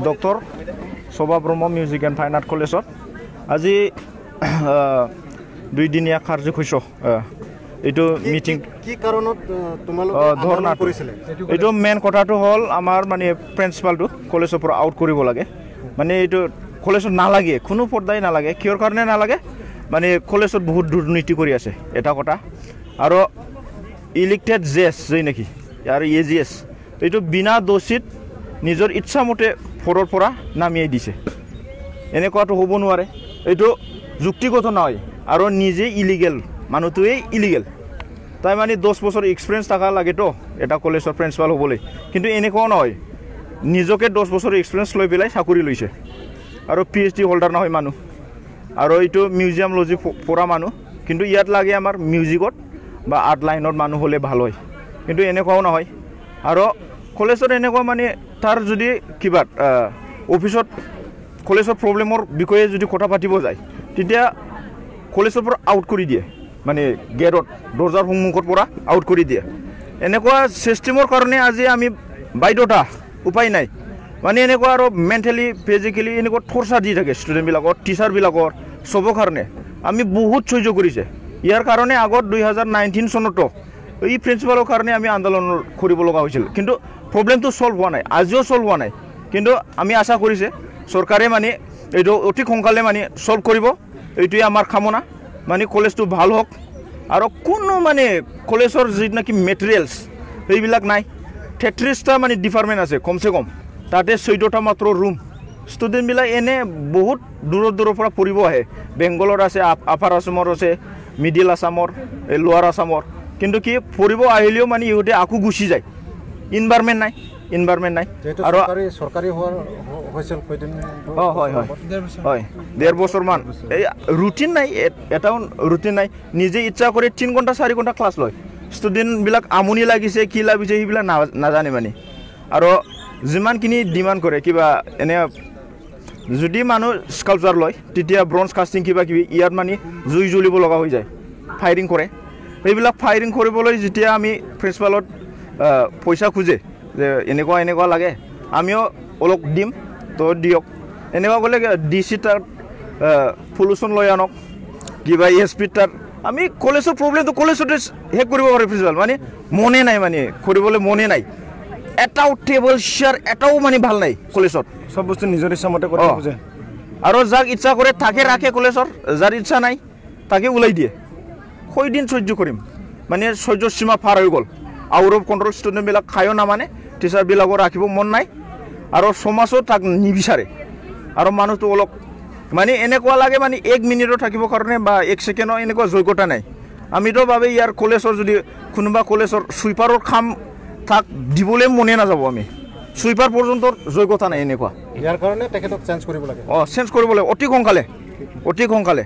doctor Shobha Brahma music and fine art কলেজত আজি 2 দিনীয়া কাৰ্যসূচী এইটো মিটিং কি কাৰণত তোমালোকে ধৰ্ণা কৰিছিলে এইটো মেইন কথাটো হ'ল আমাৰ মানে প্ৰিন্সিপালটো কলেজৰ পৰা আউট কৰিব লাগে মানে এইটো কলেজত নালাগে কোনো পৰ্দাই নালাগে কিয়ৰ কাৰণে নালাগে মানে কলেজত বহুত দুৰ্নীতি কৰি আছে এটা কথা আৰু ইলেক্টেড জেছ যে নেকি আৰ এজিএস এইটো বিনা দোষিত নিজৰ ইচ্ছামতে ফৰৰ পৰা নামিয়াই দিছে এনেকুৱাটো হ'ব নোৱাৰে এইটো যুক্তিগত নহয় আৰু নিজে ইলিগেল মানুহটোৱে ইলিগেল তাই মানে 10 বছৰ এক্সপিৰিয়েন্স থাকা লাগে তো এটা কলেজৰ প্ৰিন্সিপাল হ'বলৈ কিন্তু এনেকুৱাও নহয় নিজকে 10 বছৰ এক্সপিৰিয়েন্স লৈ পেলাই চাকৰি লৈছে আৰু পিএইচডি হোল্ডাৰ নহয় মানুহ আৰু এইটো মিউজিয়াম লজি পঢ়া মানুহ কিন্তু ইয়াত লাগে আমাৰ মিউজিকত বা আৰ্ট লাইনত মানুহ হ'লে ভাল হয় কিন্তু এনেকুৱাও নহয় আৰু কলেজত এনেকুৱা মানে তাৰ যদি কিবা অফিসত কলেজৰ প্ৰব্লেমৰ বিষয়ে যদি কথা পাতিব যায় তেতিয়া কলেজৰ পৰা আউট কৰি দিয়ে মানে গেটত দৰ্জাৰ সন্মুখৰ পৰা আউট কৰি দিয়ে এনেকুৱা সিস্টেমৰ কাৰণে আজি আমি বাইদটা উপায় নাই মানে এনেকুৱা আৰু মেন্টালি ফিজিক্যালি এনেকুৱা টৰ্চাৰ দি থাকে ষ্টুডেণ্টবিলাকৰ টিচাৰবিলাকৰ সবৰ কাৰণে আমি বহুত সহ্য কৰিছে ইয়াৰ কাৰণে আগত 2019 চনত এই প্ৰিন্সিপালৰ কাৰণে আমি আন্দোলন কৰিব লগা হৈছিল কিন্তু প্ৰবলেমটো সলভ হোৱা নাই আজিও সলভ হোৱা নাই কিন্তু আমি আশা কৰিছে চৰকাৰে মানে এইটো অতি সোনকালে মানে সলভ কৰিব এইটোই আমাৰ কামনা মানে কলেজটো ভাল হোক আৰু কোনো মানে কলেজৰ যি নাকি মেটেৰিয়েলছ এইবিলাক নাই 33টা মানে ডিপাৰ্টমেন্ট আছে কমসে কম তাতে 14টা মাত্ৰ ৰুম ষ্টুডেণ্টবিলাক এনে বহুত দূৰৰ পৰা পঢ়িব আহে বেংগলৰ আছে আপাৰ আসামৰ আছে মিডিল আসামৰ লোৱাৰ আসামৰ কিন্তু কি পঢ়িব আহিলেও মানে ইহঁতে আকু গুচি যায় এনভায়ৰনমেন্ট নাই আৰু সৰকাৰি হৈছিল কয়দিন হয় 1.5 বছৰ মান এই ৰুটিন নাই এটাও ৰুটিন নাই নিজে ইচ্ছা কৰি 3 ঘণ্টা 4 ঘণ্টা ক্লাছ লয় ষ্টুডেণ্টবিলাক আমনি লাগিছে কি লাগিছে সেইবিলাক নাজানে মানে আৰু যিমানখিনি ডিমান্ড কৰে কিবা এনে যদি মানুহ স্কাল্পচাৰ লয় তেতিয়া ব্ৰঞ্জ কাষ্টিং কিবা কিবি ইয়াত মানে জুই জ্বলিব লগা হৈ যায় ফায়াৰিং কৰে এইবিলাক ফায়াৰিং কৰিবলৈ যেতিয়া আমি প্ৰিন্সিপালত পইচা খুজে যে এনেকুৱা লাগে আমিও অলপ দিম তো দিয়ক এনেকুৱা গ'লে ডিচি তাত পলিউশ্যন লৈ আনক কিবা এছপি তাত আমি কলেজৰ প্ৰব্লেমটো কলেজতে শেষ কৰিব পাৰোঁ প্ৰিন্সিপাল মানে মনে নাই মানে কৰিবলৈ মনে নাই এটাও টেবল চেয়াৰ এটাও মানে ভাল নাই কলেজত সব বস্তু নিজৰ ইচ্ছামতে কৰিব খোজে আৰু যাক ইচ্ছা কৰে তাকে ৰাখে কলেজৰ যাৰ ইচ্ছা নাই তাকে ওলাই দিয়ে কয়দিন সহ্য কৰিম মানে সহ্যৰ সীমা পাৰ হৈ গ'ল আউট অফ কণ্ট্ৰল ষ্টুডেণ্টবিলাক খায়ো নামানে টিচাৰবিলাকৰ ৰাখিব মন নাই আৰু সমাজো তাক নিবিচাৰে আৰু মানুহটো অলপ মানে এনেকুৱা লাগে মানে 1 মিনিটত থাকিবৰ কাৰণে বা 1 ছেকেণ্ডৰ এনেকুৱা যোগ্যতা নাই আমিতো ভাবে ইয়াৰ কলেজৰ যদি কোনোবা কলেজৰ সুইপাৰৰ কাম তাক দিবলৈ মনে নাযাব আমি সুইপাৰ পৰ্যন্ত যোগ্যতা নাই এনেকুৱা ইয়াৰ কাৰণে তেখেতক চেঞ্জ কৰিব লাগে চেঞ্জ কৰিব লাগে অতি সোনকালে